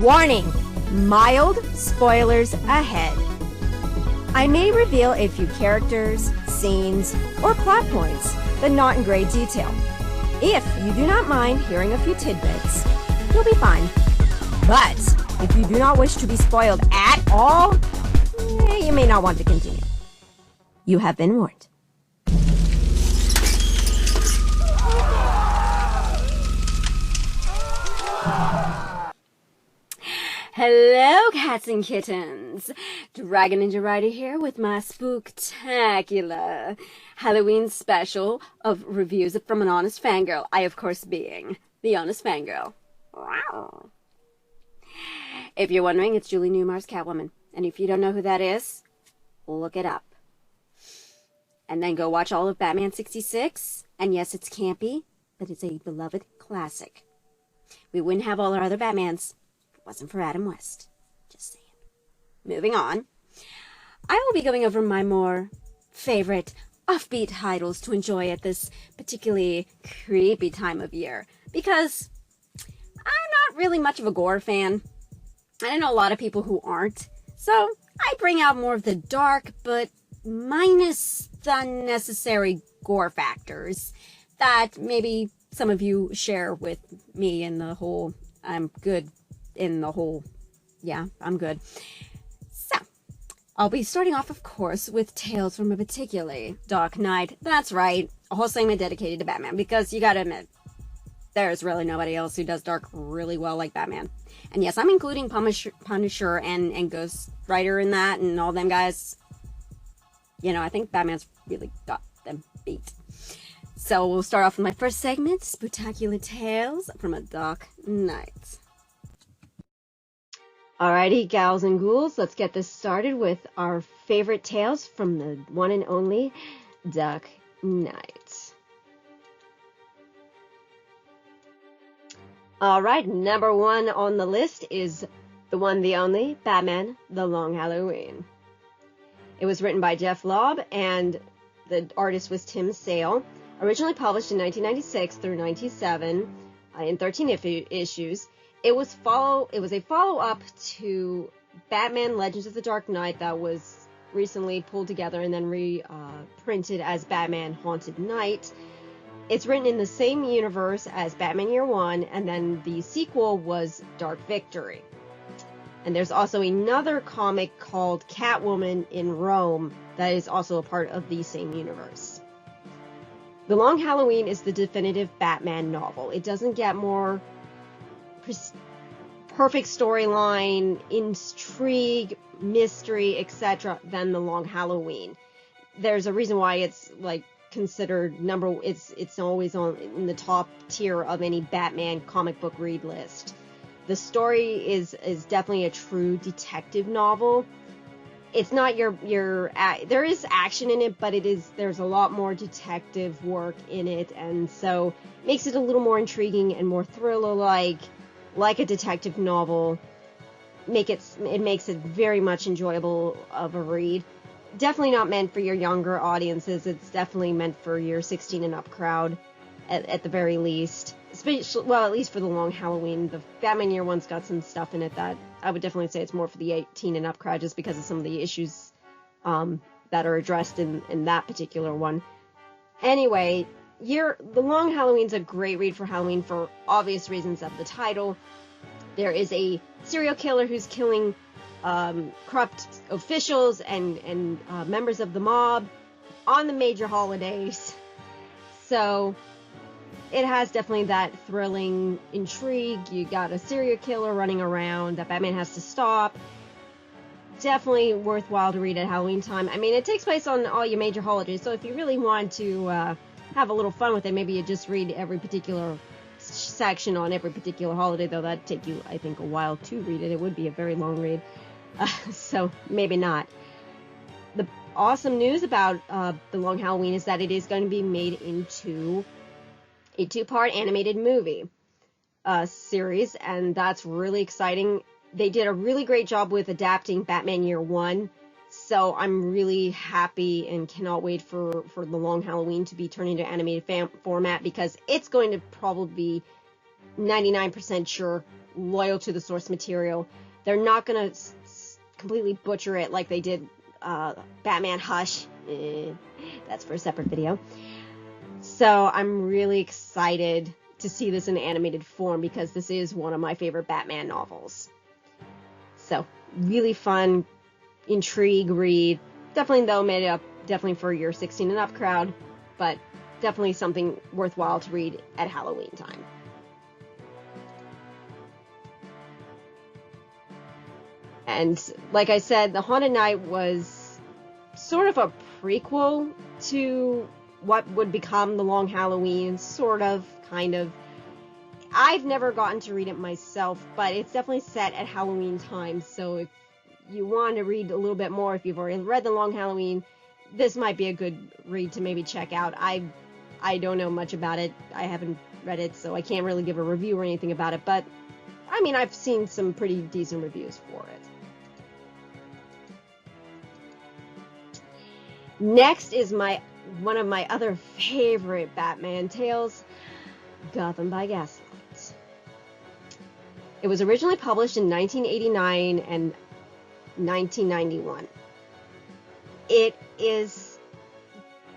Warning! Mild spoilers ahead. I may reveal a few characters, scenes, or plot points, but not in great detail. If you do not mind hearing a few tidbits, you'll be fine. But if you do not wish to be spoiled at all, you may not want to continue. You have been warned. Hello, cats and kittens. Dragon Ninja Rider here with my spooktacular Halloween special of reviews from an honest fangirl. I, of course, being the honest fangirl. Wow. If you're wondering, it's Julie Newmar's Catwoman. And if you don't know who that is, look it up. And then go watch all of Batman 66. And yes, it's campy, but it's a beloved classic. We wouldn't have all our other Batmans if it wasn't for Adam West. Just saying. Moving on. I will be going over my more favorite offbeat titles to enjoy at this particularly creepy time of year. Because I'm not really much of a gore fan. I know a lot of people who aren't. So I bring out more of the dark, but minus the unnecessary gore factors that maybe some of you share with me in the whole, I'm good in the whole, yeah, I'm good. So, I'll be starting off, of course, with tales from a particularly dark night. That's right, a whole segment dedicated to Batman, because you gotta admit, there's really nobody else who does dark really well like Batman. And yes, I'm including Punisher and Ghost Rider in that, and all them guys. You know, I think Batman's really got them beat. So we'll start off with my first segment, Spectacular Tales from a Dark Night. Alrighty, gals and ghouls, let's get this started with our favorite tales from the one and only Dark Knight. Alright, number one on the list is the one, the only, Batman, The Long Halloween. It was written by Jeff Loeb, and the artist was Tim Sale. Originally published in 1996 through 97 in 13 issues. It was a follow-up to Batman Legends of the Dark Knight that was recently pulled together and then reprinted as Batman Haunted Knight. It's written in the same universe as Batman Year One, and then the sequel was Dark Victory. And there's also another comic called Catwoman in Rome that is also a part of the same universe. The Long Halloween is the definitive Batman novel. It doesn't get more perfect storyline, intrigue, mystery, etc. than The Long Halloween. There's a reason why it's like considered it's always in the top tier of any Batman comic book read list. The story is definitely a true detective novel. It's not there is action in it, but there's a lot more detective work in it, and so makes it a little more intriguing and more like a detective novel. It makes it very much enjoyable of a read. Definitely not meant for your younger audiences. It's definitely meant for your 16 and up crowd at the very least. Well, at least for The Long Halloween. The Batman Year One's got some stuff in it that I would definitely say it's more for the 18 and up crowd, just because of some of the issues that are addressed in that particular one. Anyway, The Long Halloween's a great read for Halloween for obvious reasons of the title. There is a serial killer who's killing corrupt officials and members of the mob on the major holidays. So it has definitely that thrilling intrigue. You got a serial killer running around that Batman has to stop. Definitely worthwhile to read at Halloween time. I mean, it takes place on all your major holidays, so if you really want to have a little fun with it, maybe you just read every particular section on every particular holiday, though that'd take you, I think, a while to read it. It would be a very long read, so maybe not. The awesome news about The Long Halloween is that it is going to be made into a 2-part animated movie series, and that's really exciting. They did a really great job with adapting Batman Year One, so I'm really happy and cannot wait for The Long Halloween to be turned into animated format, because it's going to probably be 99% sure, loyal to the source material. They're not going to completely butcher it like they did Batman Hush. That's for a separate video. So I'm really excited to see this in animated form because this is one of my favorite Batman novels. So really fun, intrigue read. Definitely though made up definitely for your 16 and up crowd, but definitely something worthwhile to read at Halloween time. And like I said, The Haunted Night was sort of a prequel to what would become The Long Halloween, sort of, kind of. I've never gotten to read it myself, but it's definitely set at Halloween time, so if you want to read a little bit more, if you've already read The Long Halloween, this might be a good read to maybe check out. I don't know much about it. I haven't read it, so I can't really give a review or anything about it, but I mean, I've seen some pretty decent reviews for it. Next is one of my other favorite Batman tales, Gotham by Gaslight. It was originally published in 1989 and 1991. It is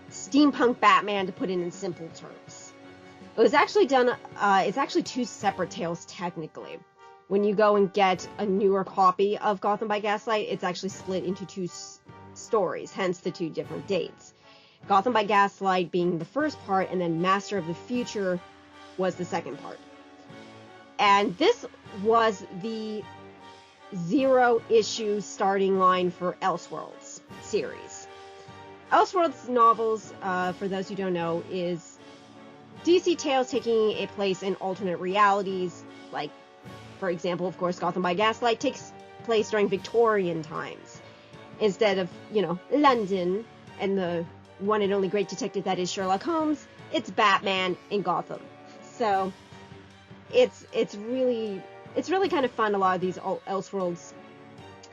steampunk Batman, to put it in simple terms. It was actually done, it's actually two separate tales technically. When you go and get a newer copy of Gotham by Gaslight, it's actually split into two stories, hence the two different dates. Gotham by Gaslight being the first part, and then Master of the Future was the second part. And this was the 0-issue starting line for Elseworlds series. Elseworlds novels, for those who don't know, is DC tales taking a place in alternate realities, like, for example, of course, Gotham by Gaslight takes place during Victorian times. Instead of, London and the one and only great detective that is Sherlock Holmes, it's Batman in Gotham. So it's really kind of fun, a lot of these Elseworlds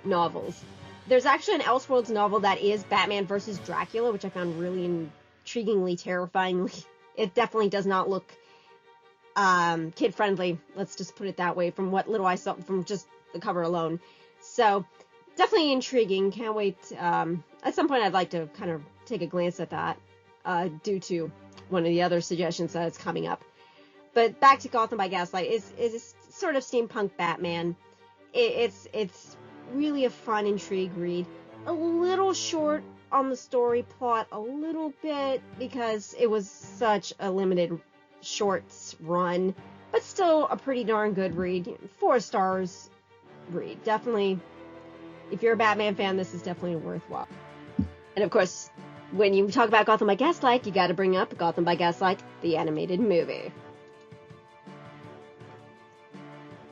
novels. There's actually an Elseworlds novel that is Batman versus Dracula, which I found really intriguingly, terrifyingly. It definitely does not look kid-friendly, let's just put it that way, from what little I saw from just the cover alone. So definitely intriguing. Can't wait. At some point, I'd like to kind of take a glance at that, due to one of the other suggestions that's coming up. But back to Gotham by Gaslight is sort of steampunk Batman. It's really a fun intrigue read. A little short on the story plot, a little bit, because it was such a limited shorts run, but still a pretty darn good read. 4 stars read. Definitely. If you're a Batman fan, this is definitely worthwhile. And of course, when you talk about Gotham by Gaslight, you gotta bring up Gotham by Gaslight, the animated movie.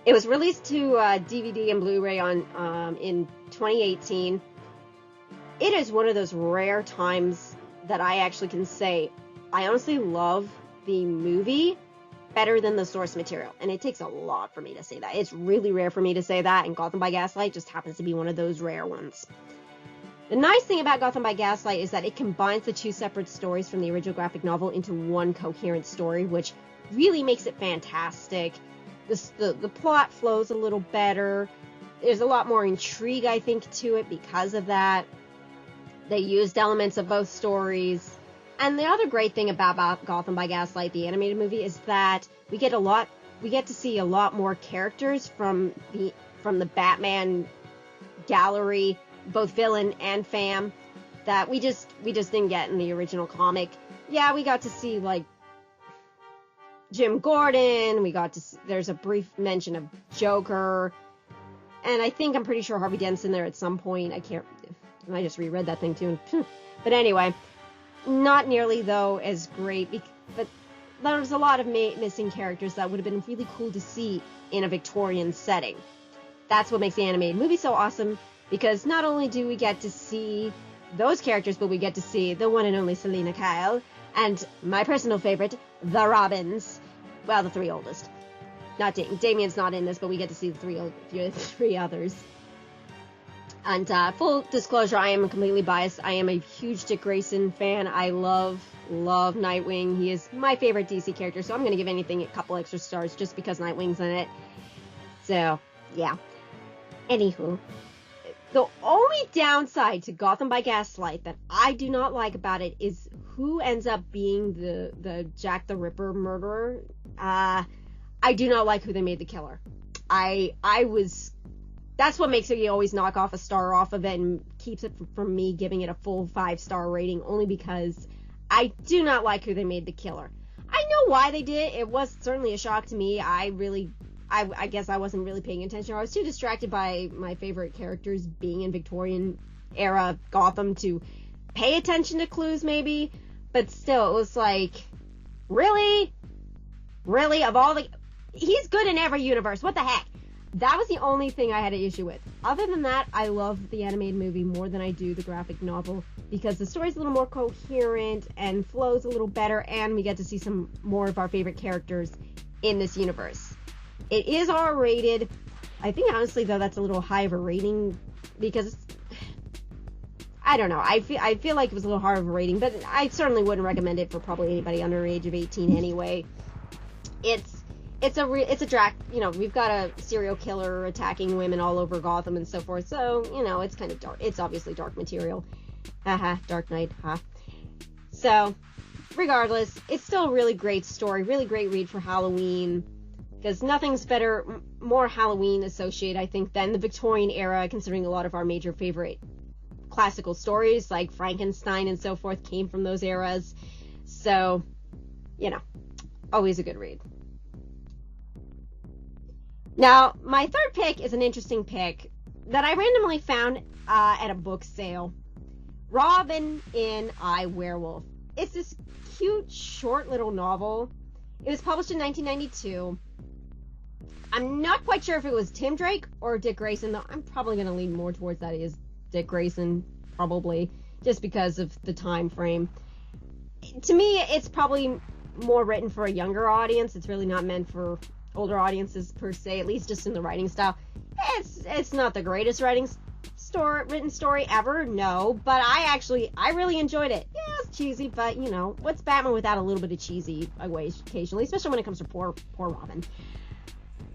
It was released to DVD and Blu-ray in 2018. It is one of those rare times that I actually can say I honestly love the movie better than the source material, and it takes a lot for me to say that. It's really rare for me to say that, and Gotham by Gaslight just happens to be one of those rare ones. The nice thing about Gotham by Gaslight is that it combines the two separate stories from the original graphic novel into one coherent story, which really makes it fantastic. The plot flows a little better. There's a lot more intrigue, I think, to it because of that. They used elements of both stories. And the other great thing about Gotham by Gaslight, the animated movie, is that we get to see a lot more characters from the Batman gallery, both villain and fam, that we just didn't get in the original comic. Yeah, we got to see like Jim Gordon. There's a brief mention of Joker, and I'm pretty sure Harvey Dent's in there at some point. I just reread that thing too. But anyway. Not nearly, though, as great, but there's a lot of missing characters that would have been really cool to see in a Victorian setting. That's what makes the animated movie so awesome, because not only do we get to see those characters, but we get to see the one and only Selina Kyle, and my personal favorite, the Robins. Well, the 3 oldest. Not Damien's not in this, but we get to see the 3 others. And full disclosure, I am completely biased. I am a huge Dick Grayson fan. I love love Nightwing. He is my favorite DC character, so I'm going to give anything a couple extra stars just because Nightwing's in it. So, yeah. Anywho, the only downside to Gotham by Gaslight that I do not like about it is who ends up being the Jack the Ripper murderer. I do not like who they made the killer. That's what makes me always knock off a star off of it and keeps it from me giving it a full 5-star rating, only because I do not like who they made the killer. I know why they did it. It was certainly a shock to me. I guess I wasn't really paying attention. I was too distracted by my favorite characters being in Victorian era Gotham to pay attention to clues, maybe. But still, it was like, really? Really? He's good in every universe. What the heck? That was the only thing I had an issue with. Other than that, I love the animated movie more than I do the graphic novel because the story's a little more coherent and flows a little better, and we get to see some more of our favorite characters in this universe. It is R-rated. I think, honestly, though, that's a little high of a rating because I don't know. I feel like it was a little hard of a rating, but I certainly wouldn't recommend it for probably anybody under the age of 18 anyway. It's a drag, we've got a serial killer attacking women all over Gotham and so forth, so, it's kind of dark. It's obviously dark material. Dark Knight, So, regardless, it's still a really great story, really great read for Halloween, because nothing's more Halloween associated, I think, than the Victorian era, considering a lot of our major favorite classical stories, like Frankenstein and so forth, came from those eras. So, always a good read. Now, my third pick is an interesting pick that I randomly found at a book sale. Robin in I, Werewolf. It's this cute, short little novel. It was published in 1992. I'm not quite sure if it was Tim Drake or Dick Grayson, though I'm probably going to lean more towards that is Dick Grayson, probably, just because of the time frame. To me, it's probably more written for a younger audience. It's really not meant for older audiences per se, at least just in the writing style. It's not the greatest written story ever, no, but I really enjoyed it. Yeah, it's cheesy, but what's Batman without a little bit of cheesy occasionally, especially when it comes to poor Robin.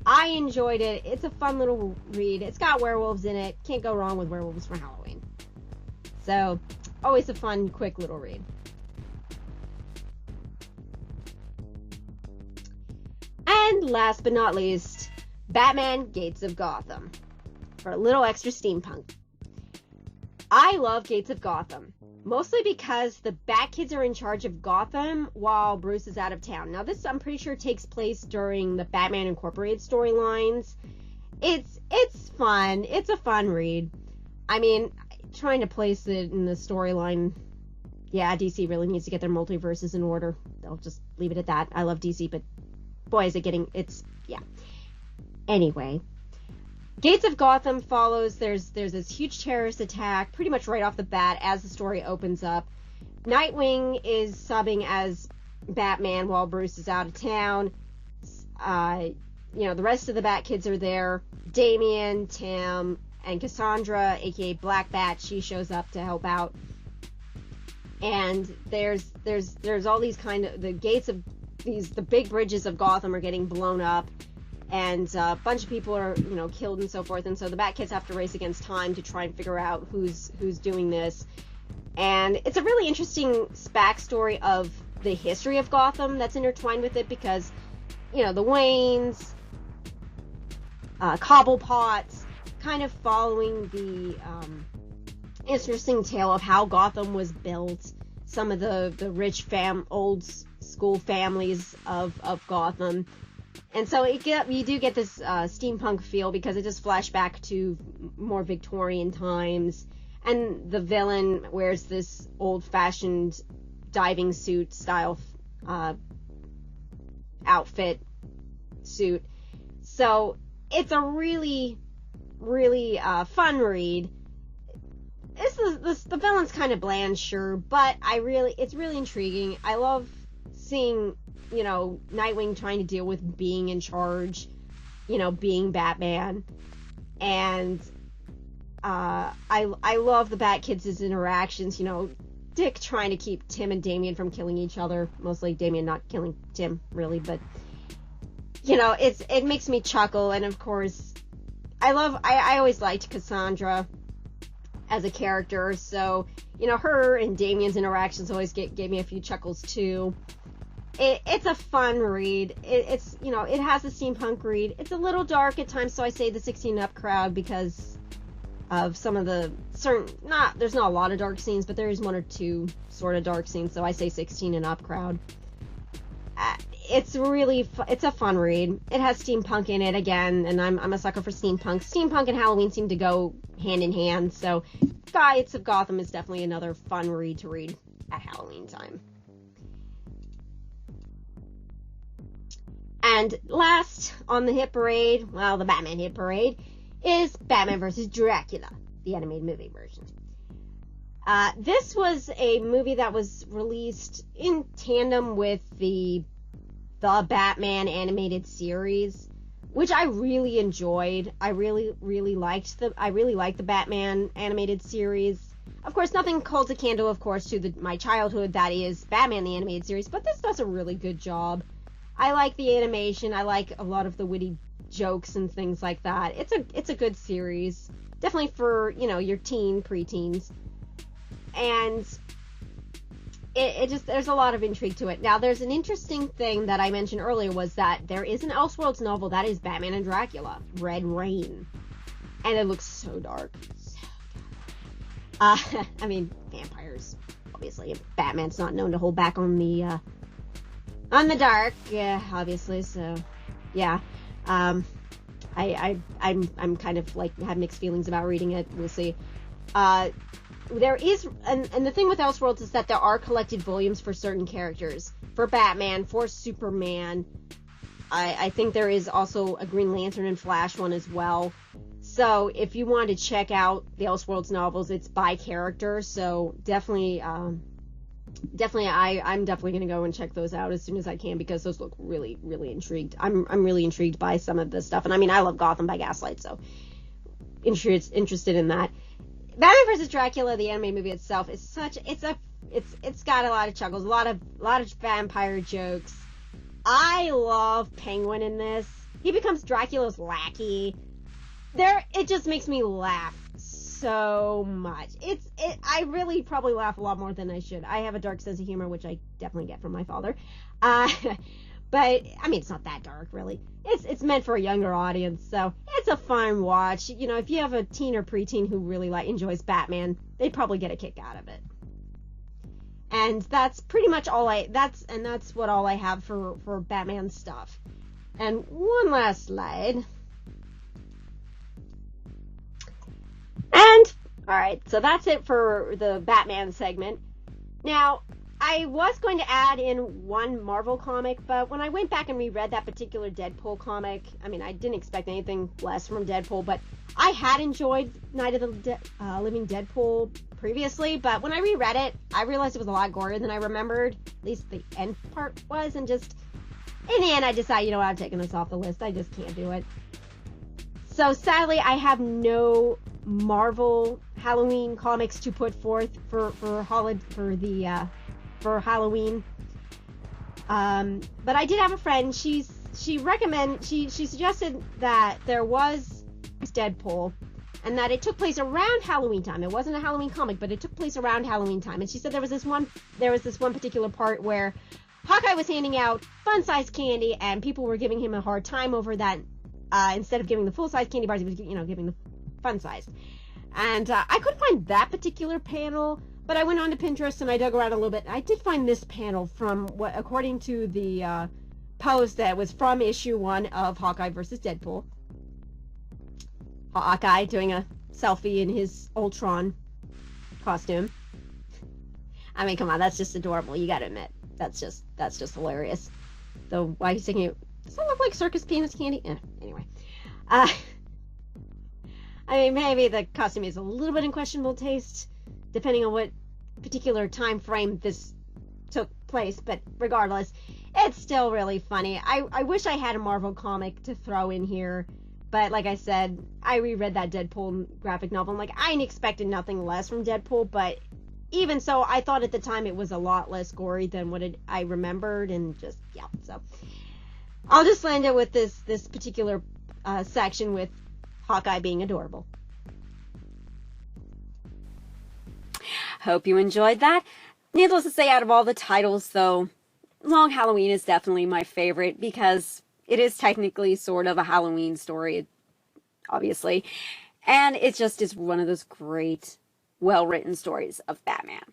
I enjoyed it. It's a fun little read. It's got werewolves in it. Can't go wrong with werewolves for Halloween. So, always a fun, quick little read. And last but not least, Batman Gates of Gotham, for a little extra steampunk. I love Gates of Gotham, mostly because the Bat-Kids are in charge of Gotham while Bruce is out of town. Now this, I'm pretty sure, takes place during the Batman Incorporated storylines. It's fun. It's a fun read. I mean, trying to place it in the storyline, yeah, DC really needs to get their multiverses in order. I'll just leave it at that. I love DC, but boy, is it getting, yeah. Anyway, Gates of Gotham follows, there's this huge terrorist attack pretty much right off the bat as the story opens up. Nightwing is subbing as Batman while Bruce is out of town. The rest of the Bat-Kids are there. Damian, Tim, and Cassandra, aka Black Bat, she shows up to help out. And there's all these kind of, the gates of the big bridges of Gotham are getting blown up, and a bunch of people are, killed and so forth, and so the Bat-Kids have to race against time to try and figure out who's doing this. And it's a really interesting backstory of the history of Gotham that's intertwined with it, because, the Waynes, Cobblepots, kind of following the interesting tale of how Gotham was built, some of the rich old school families of Gotham. And so you do get this steampunk feel, because it does flash back to more Victorian times, and the villain wears this old-fashioned diving suit style outfit suit. So it's a really, really fun read. The villain's kind of bland, sure, but it's really intriguing. I love seeing, Nightwing trying to deal with being in charge, being Batman. And I love the Bat-Kids' interactions, Dick trying to keep Tim and Damian from killing each other. Mostly Damian not killing Tim, really, but you know, it makes me chuckle. And of course, I always liked Cassandra as a character, so you know, her and Damian's interactions always gave me a few chuckles too. It's a fun read. It's, you know, it has a steampunk read. It's a little dark at times, so I say the 16 up crowd because of some of the there's not a lot of dark scenes, but there is one or two sort of dark scenes, so I say 16 and up crowd. It's really it's a fun read. It has steampunk in it again, and I'm a sucker for steampunk. Steampunk and Halloween seem to go hand in hand, so Guides of Gotham is definitely another fun read to read at Halloween time. And last on the hit parade, well, the Batman hit parade, is Batman vs. Dracula, the animated movie version. This was a movie that was released in tandem with the Batman animated series, which I really enjoyed. I really liked the Batman animated series. Of course, nothing holds a candle, of course, to my childhood, that is Batman the animated series, but this does a really good job. I like the animation. I like a lot of the witty jokes and things like that. It's a good series, definitely for, you know, your preteens, and it just, there's a lot of intrigue to it. Now, there's an interesting thing that I mentioned earlier, was that there is an Elseworlds novel that is Batman and Dracula, Red Rain, and it looks so dark. I mean, vampires, obviously. Batman's not known to hold back on the dark, yeah, obviously, so, yeah. I'm kind of, like, have mixed feelings about reading it. We'll see. There is, and the thing with Elseworlds is that there are collected volumes for certain characters. For Batman, for Superman. I think there is also a Green Lantern and Flash one as well. So, if you want to check out the Elseworlds novels, it's by character, so definitely, I'm definitely gonna go and check those out as soon as I can, because those look really, really intrigued. I'm really intrigued by some of this stuff, and I mean, I love Gotham by Gaslight, so interested in that. Batman vs. Dracula, the anime movie itself, is it's got a lot of chuckles, a lot of vampire jokes. I love Penguin in this. He becomes Dracula's lackey. It just makes me laugh so much. I really probably laugh a lot more than I should. I have a dark sense of humor, which I definitely get from my father. But I mean, it's not that dark, really. It's meant for a younger audience, so it's a fun watch. You know, if you have a teen or preteen who really enjoys Batman, they'd probably get a kick out of it. And that's pretty much all that's what all I have for Batman stuff. And one last slide. And, alright, so that's it for the Batman segment. Now, I was going to add in one Marvel comic, but when I went back and reread that particular Deadpool comic, I mean, I didn't expect anything less from Deadpool, but I had enjoyed Night of the Living Deadpool previously, but when I reread it, I realized it was a lot gorier than I remembered, at least the end part was, and just, in the end, I decided, you know what, I'm taking this off the list. I just can't do it. So, sadly, I have no Marvel Halloween comics to put forth for Halloween. But I did have a friend. She suggested that there was Deadpool, and that it took place around Halloween time. It wasn't a Halloween comic, but it took place around Halloween time. And she said there was this one particular part where Hawkeye was handing out fun-sized candy, and people were giving him a hard time over that. Instead of giving the full-size candy bars, he was, giving the fun-sized. And I couldn't find that particular panel, but I went on to Pinterest and I dug around a little bit. I did find this panel from what, according to the post, that was from issue 1 of Hawkeye vs. Deadpool. Hawkeye doing a selfie in his Ultron costume. I mean, come on, that's just adorable. You gotta admit, that's just hilarious. Though, why he's taking it? Does that look like circus penis candy? Anyway. I mean, maybe the costume is a little bit in questionable taste, depending on what particular time frame this took place, but regardless, it's still really funny. I wish I had a Marvel comic to throw in here, but like I said, I reread that Deadpool graphic novel. I'm like, I expected nothing less from Deadpool, but even so, I thought at the time it was a lot less gory than what I remembered, and just, yeah, so I'll just land it with this particular section with Hawkeye being adorable. Hope you enjoyed that. Needless to say, out of all the titles, though, Long Halloween is definitely my favorite because it is technically sort of a Halloween story, obviously, and it just is one of those great, well-written stories of Batman.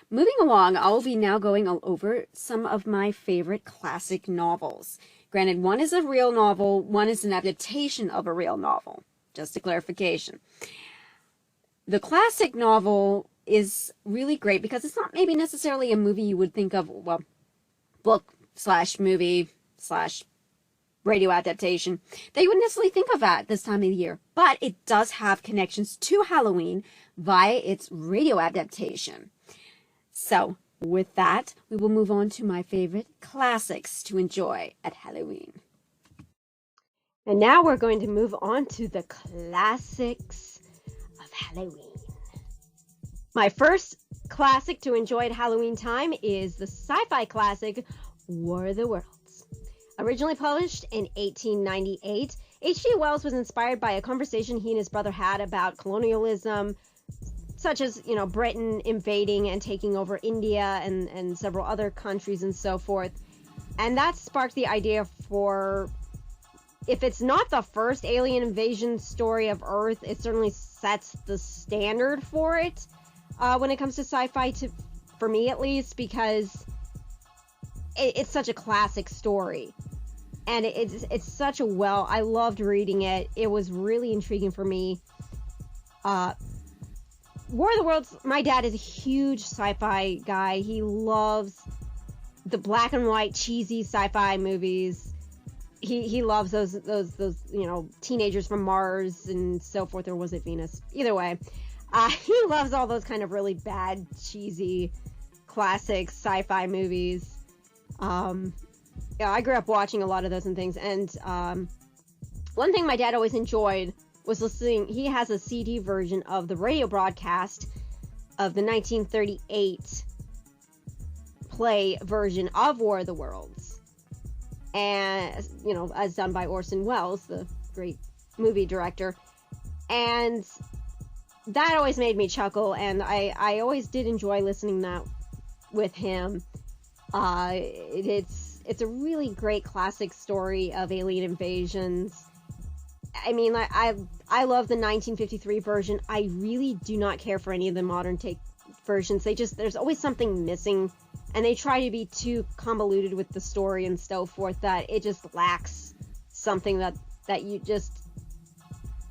Moving along, I'll be now going over some of my favorite classic novels. Granted, one is a real novel, one is an adaptation of a real novel. Just a clarification. The classic novel is really great because it's not maybe necessarily a movie you would think of, well, book / movie / radio adaptation that you wouldn't necessarily think of at this time of the year. But it does have connections to Halloween via its radio adaptation. So, with that, we will move on to my favorite classics to enjoy at Halloween. And now we're going to move on to the classics of Halloween. My first classic to enjoy at Halloween time is the sci-fi classic War of the Worlds. Originally published in 1898, H.G. Wells was inspired by a conversation he and his brother had about colonialism, such as, Britain invading and taking over India and several other countries and so forth. And that sparked the idea for, if it's not the first alien invasion story of Earth, it certainly sets the standard for it. When it comes to sci-fi, for me at least, because it's such a classic story, and it's such a I loved reading it. It was really intriguing for me. War of the Worlds. My dad is a huge sci-fi guy. He loves the black and white cheesy sci-fi movies. He loves those teenagers from Mars and so forth, or was it Venus? Either way. He loves all those kind of really bad, cheesy, classic sci-fi movies. I grew up watching a lot of those and things. And one thing my dad always enjoyed was listening. He has a CD version of the radio broadcast of the 1938 play version of War of the Worlds. And, as done by Orson Welles, the great movie director. And that always made me chuckle, and I always did enjoy listening that with him. It's a really great classic story of alien invasions. I mean, I love the 1953 version. I really do not care for any of the modern take versions. There's always something missing, and they try to be too convoluted with the story and so forth that it just lacks something that you just.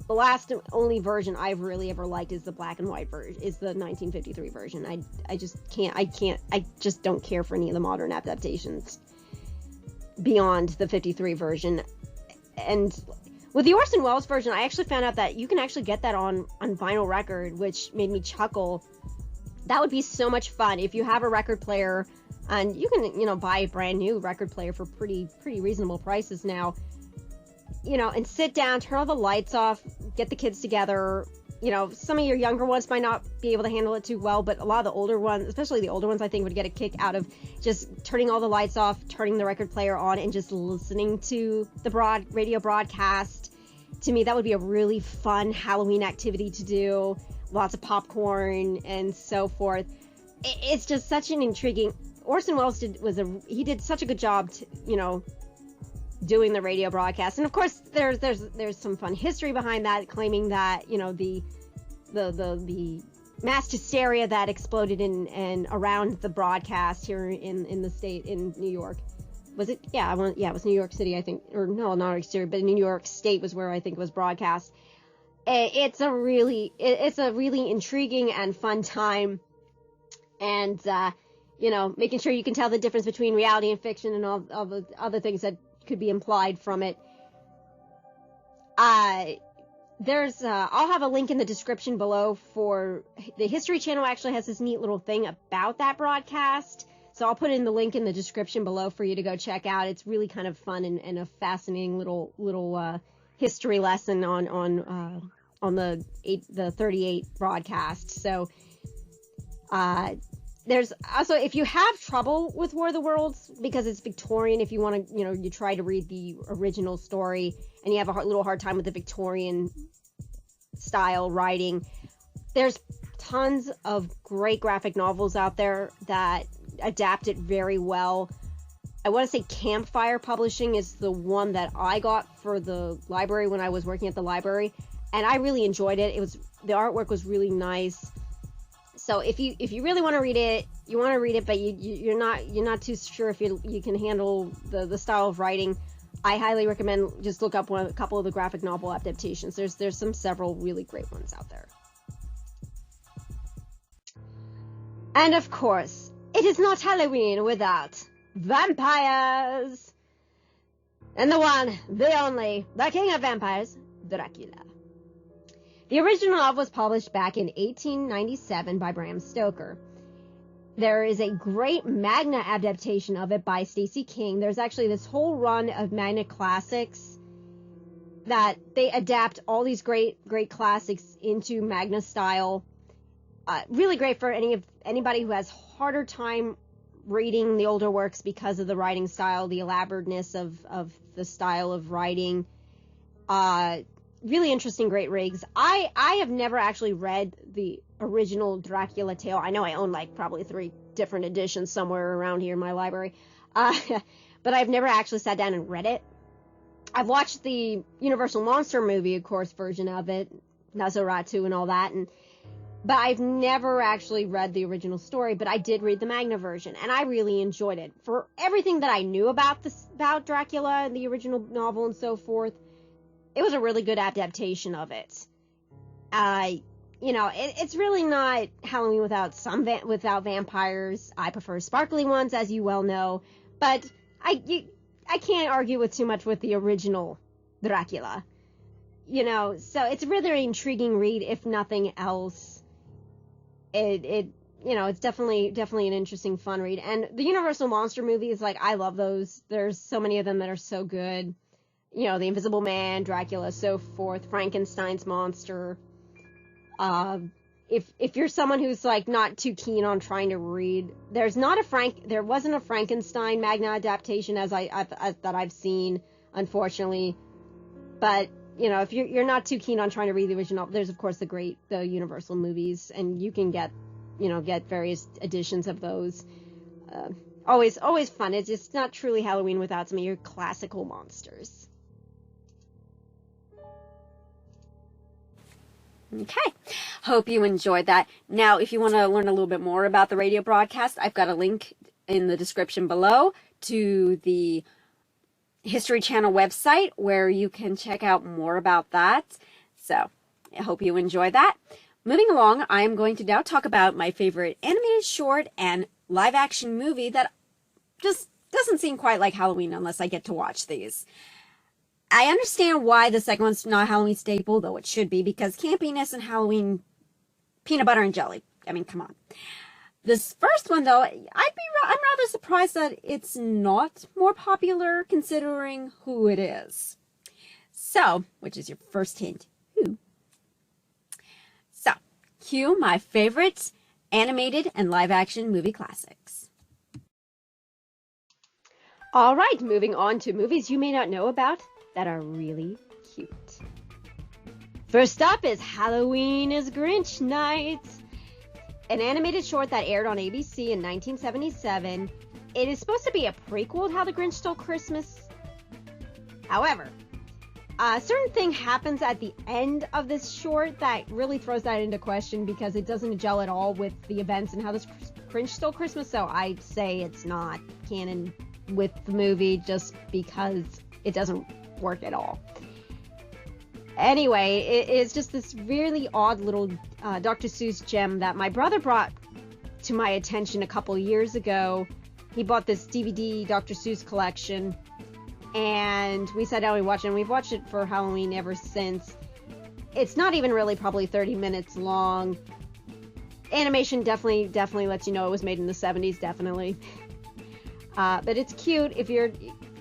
The last only version I've really ever liked is the black and white version, is the 1953 version. I just don't care for any of the modern adaptations beyond the 53 version. And with the Orson Welles version, I actually found out that you can actually get that on vinyl record, which made me chuckle. That would be so much fun if you have a record player, and you can, buy a brand new record player for pretty reasonable prices now. And sit down, turn all the lights off, get the kids together. Some of your younger ones might not be able to handle it too well, but a lot of the older ones, especially the older ones, I think would get a kick out of just turning all the lights off, turning the record player on, and just listening to the radio broadcast. To me, that would be a really fun Halloween activity to do. Lots of popcorn and so forth. It's just such an intriguing. Orson Welles did such a good job doing the radio broadcast. And of course there's some fun history behind that, claiming that the mass hysteria that exploded in and around the broadcast here in the state, in New York. Was it? Yeah, it was New York City, I think. Or no, not New York City, but New York State was where I think it was broadcast. It's a really intriguing and fun time. And making sure you can tell the difference between reality and fiction and all the other things that could be implied from it. I'll have a link in the description below for the History Channel. Actually has this neat little thing about that broadcast, so I'll put in the link in the description below for you to go check out. It's really kind of fun and a fascinating little history lesson on the 38 broadcast. So There's also, if you have trouble with War of the Worlds, because it's Victorian, if you want to, you try to read the original story and you have a little hard time with the Victorian style writing, there's tons of great graphic novels out there that adapt it very well. I want to say Campfire Publishing is the one that I got for the library when I was working at the library, and I really enjoyed it. The artwork was really nice. So if you really want to read it, but you're not too sure if you can handle the style of writing, I highly recommend just look up a couple of the graphic novel adaptations. There's several really great ones out there. And of course, it is not Halloween without vampires. And the one, the only, the king of vampires, Dracula. The original novel was published back in 1897 by Bram Stoker. There is a great Magna adaptation of it by Stacey King. There's actually this whole run of Magna classics that they adapt all these great classics into Magna style. Really great for anybody who has harder time reading the older works because of the writing style, the elaborateness of the style of writing. Really interesting, great rigs. I have never actually read the original Dracula tale. I know I own probably 3 different editions somewhere around here in my library. But I've never actually sat down and read it. I've watched the Universal Monster movie, of course, version of it, Nosferatu and all that, but I've never actually read the original story, but I did read the Magna version, and I really enjoyed it. For everything that I knew about Dracula and the original novel and so forth, it was a really good adaptation of it. It's really not Halloween without vampires. I prefer sparkly ones, as you well know, but I can't argue with too much with the original Dracula. So it's a really intriguing read, if nothing else. It's definitely an interesting, fun read. And the Universal Monster movies, I love those. There's so many of them that are so good. The Invisible Man, Dracula, so forth, Frankenstein's monster. If you're someone who's not too keen on trying to read, there wasn't a Frankenstein Magna adaptation that I've seen, unfortunately. But if you're not too keen on trying to read the original, there's of course the Universal movies, and you can get various editions of those. Always fun. It's just not truly Halloween without some of your classical monsters. Okay, hope you enjoyed that. Now, if you want to learn a little bit more about the radio broadcast, I've got a link in the description below to the History Channel website where you can check out more about that. So, I hope you enjoy that. Moving along, I am going to now talk about my favorite animated short and live-action movie that just doesn't seem quite like Halloween unless I get to watch these. I understand why the second one's not a Halloween staple, though it should be, because campiness and Halloween, peanut butter and jelly. I mean, come on. This first one, though, I'm rather surprised that it's not more popular considering who it is. So, which is your first hint, who? So, cue my favorite animated and live-action movie classics. All right, moving on to movies you may not know about that are really cute. First up is Halloween is Grinch Night, an animated short that aired on ABC in 1977. It is supposed to be a prequel to How the Grinch Stole Christmas. However, a certain thing happens at the end of this short that really throws that into question because it doesn't gel at all with the events and How the Grinch Stole Christmas, so I'd say it's not canon with the movie just because it doesn't work at all. Anyway, it is just this really odd little Dr. Seuss gem that my brother brought to my attention a couple years ago. He bought this DVD Dr. Seuss collection, and we sat down and we watched it, and we've watched it for Halloween ever since. It's not even really probably 30 minutes long. Animation definitely lets you know it was made in the 70s, definitely. But it's cute. If you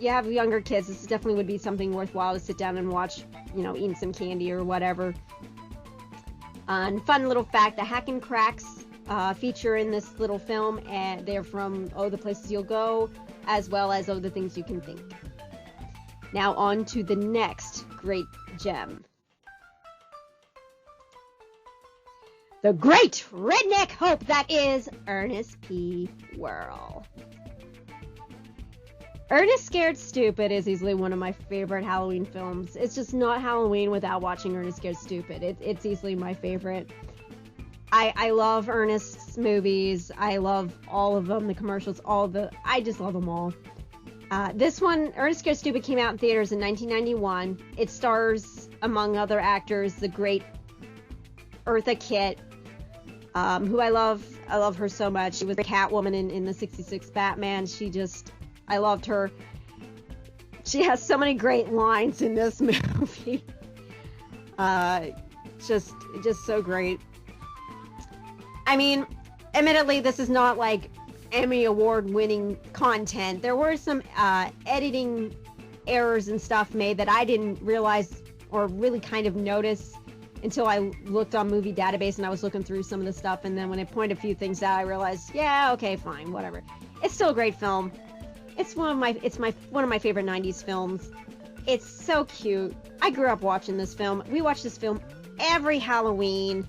have younger kids, this definitely would be something worthwhile to sit down and watch, eating some candy or whatever. And fun little fact, the Hack and Cracks feature in this little film, and they're from Oh, the Places You'll Go, as well as Oh, the Things You Can Think. Now on to the next great gem. The great redneck hope that is Ernest P. Worrell. Ernest Scared Stupid is easily one of my favorite Halloween films. It's just not Halloween without watching Ernest Scared Stupid. It's easily my favorite. I love Ernest's movies. I love all of them, the commercials, I just love them all. This one, Ernest Scared Stupid, came out in theaters in 1991. It stars, among other actors, the great Eartha Kitt, who I love. I love her so much. She was a Catwoman in the 66 Batman. I loved her. She has so many great lines in this movie. Just so great. I mean, admittedly, this is not like Emmy Award-winning content. There were some editing errors and stuff made that I didn't realize or really kind of notice until I looked on Movie Database and I was looking through some of the stuff, and then when I pointed a few things out, I realized, yeah, okay, fine, whatever. It's still a great film. It's one of my favorite 90s films. It's so cute. I grew up watching this film. We watch this film every Halloween.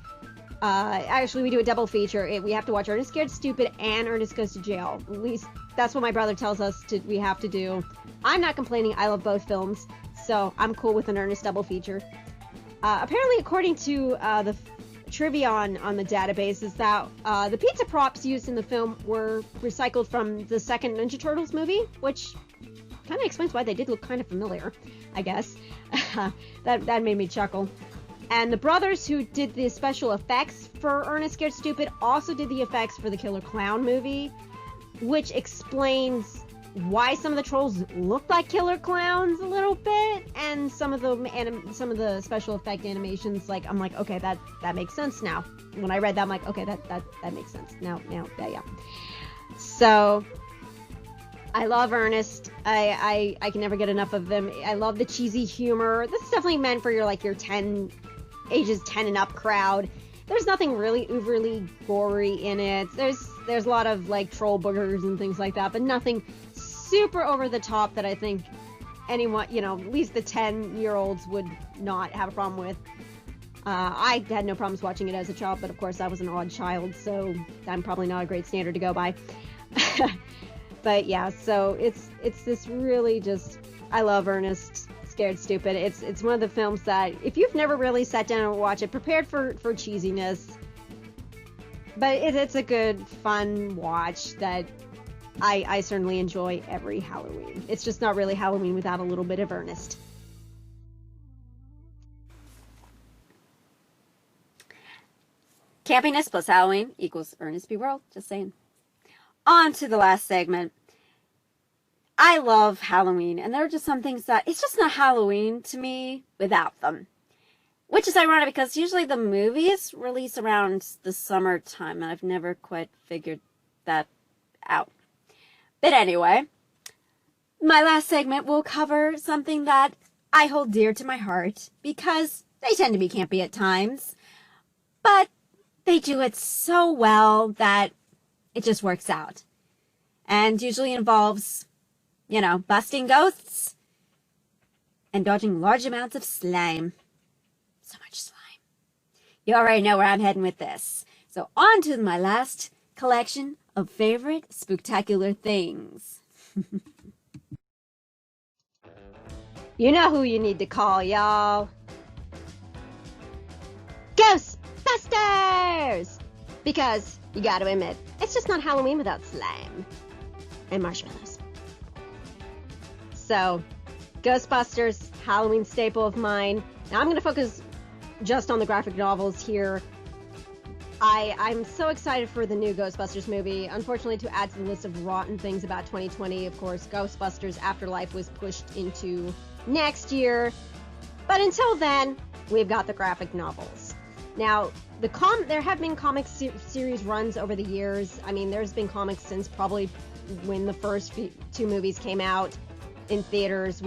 Actually, we do a double feature. We have to watch Ernest Scared Stupid and Ernest Goes to Jail. At least that's what my brother tells us we have to do. I'm not complaining. I love both films, so I'm cool with an Ernest double feature. Apparently, according to the trivia on the database, is that the pizza props used in the film were recycled from the second Ninja Turtles movie, which kind of explains why they did look kind of familiar, I guess. That made me chuckle. And the brothers who did the special effects for Ernest Scared Stupid also did the effects for the Killer Clown movie, which explains why some of the trolls looked like killer clowns a little bit, and some of the special effect animations, I'm like, okay, that makes sense now. When I read that, I'm like, okay, that makes sense now. Yeah. So I love Ernest. I can never get enough of them. I love the cheesy humor. This is definitely meant for your ages 10 and up crowd. There's nothing really overly gory in it. There's a lot of troll boogers and things like that, but nothing super over the top that I think anyone, at least the 10-year-olds would not have a problem with. I had no problems watching it as a child, but of course I was an odd child, so I'm probably not a great standard to go by. But yeah, so it's this really just, I love Ernest Scared Stupid. It's one of the films that if you've never really sat down and watched it, prepared for cheesiness, but it's a good, fun watch that I certainly enjoy every Halloween. It's just not really Halloween without a little bit of Ernest. Campiness plus Halloween equals Ernest P. Worrell. Just saying. On to the last segment. I love Halloween, and there are just some things that it's just not Halloween to me without them. Which is ironic because usually the movies release around the summertime, and I've never quite figured that out. But anyway, my last segment will cover something that I hold dear to my heart because they tend to be campy at times, but they do it so well that it just works out. And usually involves, busting ghosts and dodging large amounts of slime. So much slime. You already know where I'm heading with this. So on to my last collection of favorite spooktacular things. You know who you need to call, y'all. Ghostbusters! Because, you gotta admit, it's just not Halloween without slime and marshmallows. So, Ghostbusters, Halloween staple of mine. Now I'm gonna focus just on the graphic novels here. I'm so excited for the new Ghostbusters movie. Unfortunately, to add to the list of rotten things about 2020, of course, Ghostbusters Afterlife was pushed into next year. But until then, we've got the graphic novels. Now, there have been comic series runs over the years. I mean, there's been comics since probably when the first two movies came out in theaters.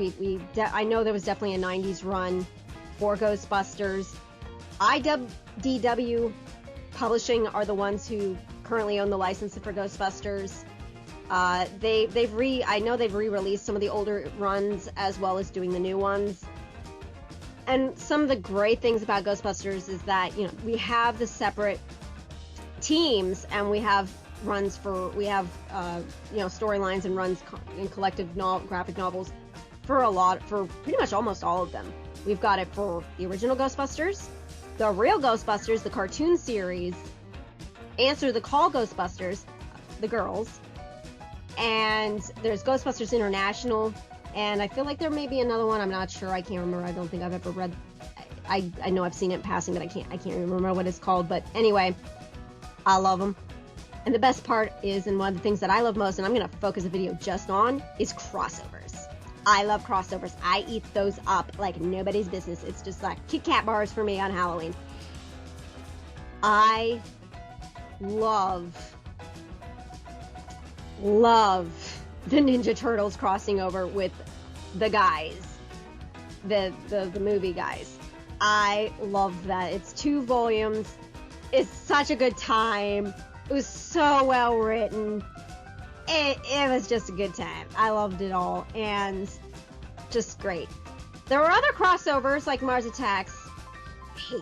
I know there was definitely a 90s run for Ghostbusters. IDW Publishing are the ones who currently own the license for Ghostbusters. I know they've re-released some of the older runs as well as doing the new ones. And some of the great things about Ghostbusters is that, you know, we have the separate teams, and we have runs for, you know, storylines and runs in collective graphic novels for pretty much almost all of them. We've got it for the original Ghostbusters, the real Ghostbusters, the cartoon series, Answer the Call Ghostbusters, the girls, and there's Ghostbusters International, and I feel like there may be another one. I'm not sure. I can't remember. I don't think I've ever read. I know I've seen it in passing, but I can't remember what it's called. But anyway, I love them. And the best part is, and one of the things that I love most, and I'm going to focus a video just on, is crossovers. I love crossovers. I eat those up like nobody's business. It's just like Kit Kat bars for me on Halloween. I love the Ninja Turtles crossing over with the guys, the movie guys. I love that. It's 2 volumes. It's such a good time. It was so well written. It was just a good time. I loved it all, and just great. There were other crossovers like Mars Attacks. I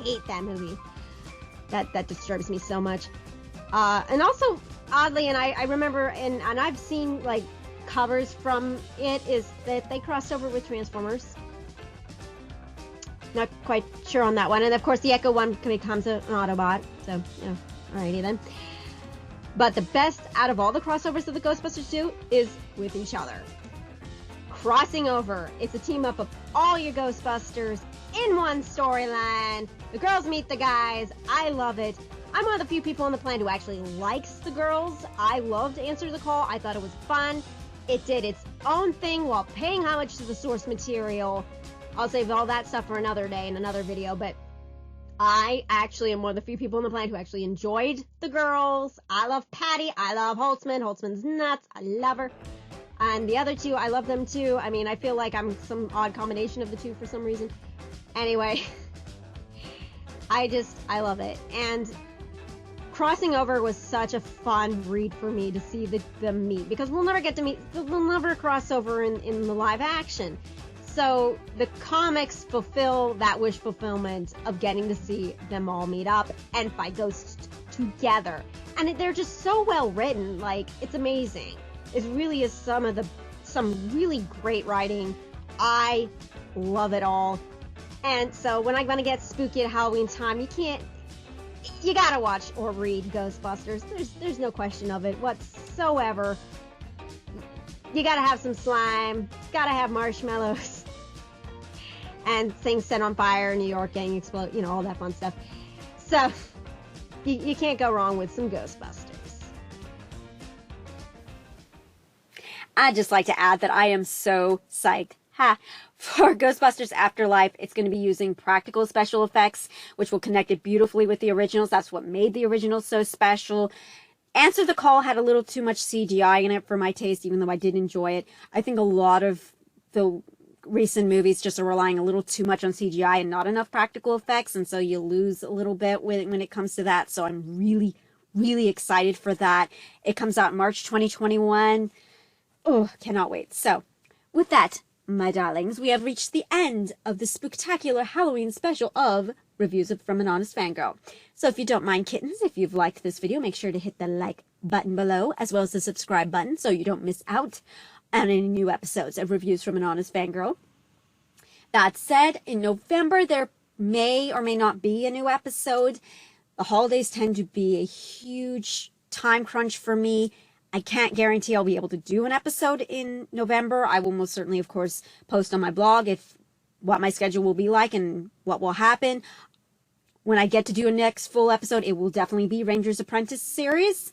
hate that movie. That disturbs me so much. And also, oddly, and I remember, and I've seen like covers from it, is that they crossed over with Transformers. Not quite sure on that one. And of course, the Echo one becomes an Autobot. So, yeah, alrighty then. But the best out of all the crossovers that the Ghostbusters do is with each other. Crossing over. It's a team up of all your Ghostbusters in one storyline. The girls meet the guys. I love it. I'm one of the few people on the planet who actually likes the girls. I loved Answer the Call. I thought it was fun. It did its own thing while paying homage to the source material. I'll save all that stuff for another day in another video, but I actually am one of the few people on the planet who actually enjoyed the girls. I love Patty. I love Holtzman. Holtzman's nuts. I love her. And the other two, I love them too. I mean, I feel like I'm some odd combination of the two for some reason. Anyway, I love it. And crossing over was such a fun read for me to see them meet, because we'll never cross over in the live action. So the comics fulfill that wish fulfillment of getting to see them all meet up and fight ghosts together. And they're just so well written, like, it's amazing. It really is some really great writing. I love it all. And so when I'm gonna get spooky at Halloween time, you gotta watch or read Ghostbusters. There's no question of it whatsoever. You gotta have some slime, gotta have marshmallows, and things set on fire, New York getting explode, you know, all that fun stuff. So you can't go wrong with some Ghostbusters. I'd just like to add that I am so psyched. For Ghostbusters Afterlife, it's going to be using practical special effects, which will connect it beautifully with the originals. That's what made the originals so special. Answer the Call had a little too much CGI in it for my taste, even though I did enjoy it. I think a lot of the recent movies just are relying a little too much on CGI and not enough practical effects, and so you lose a little bit when it comes to that. So I'm really, really excited for that. It comes out March 2021. Oh, cannot wait. So, with that, my darlings, we have reached the end of the spooktacular Halloween special of Reviews from an Honest Fangirl. So if you don't mind, kittens, if you've liked this video, make sure to hit the like button below, as well as the subscribe button, so you don't miss out on any new episodes of Reviews from an Honest Fangirl. That said, in November, there may or may not be a new episode. The holidays tend to be a huge time crunch for me. I can't guarantee I'll be able to do an episode in November. I will most certainly, of course, post on my blog what my schedule will be like and what will happen. When I get to do a next full episode, it will definitely be Ranger's Apprentice series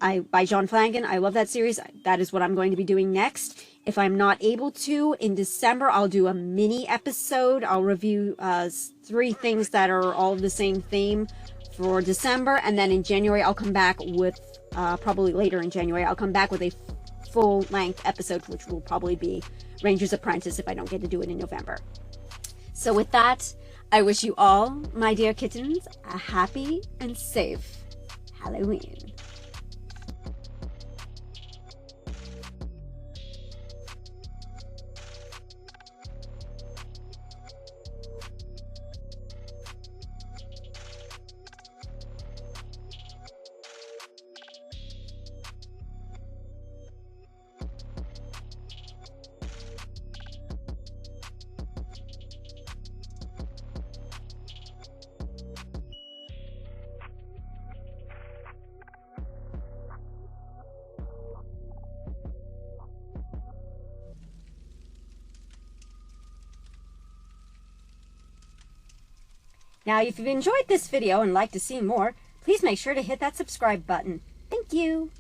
by John Flanagan. I love that series. That is what I'm going to be doing next. If I'm not able to, in December, I'll do a mini episode. I'll review 3 things that are all the same theme for December. And then in January, I'll come back with probably later in January, I'll come back with a full-length episode, which will probably be Ranger's Apprentice if I don't get to do it in November. So with that, I wish you all, my dear kittens, a happy and safe Halloween. Now, if you've enjoyed this video and like to see more, please make sure to hit that subscribe button. Thank you.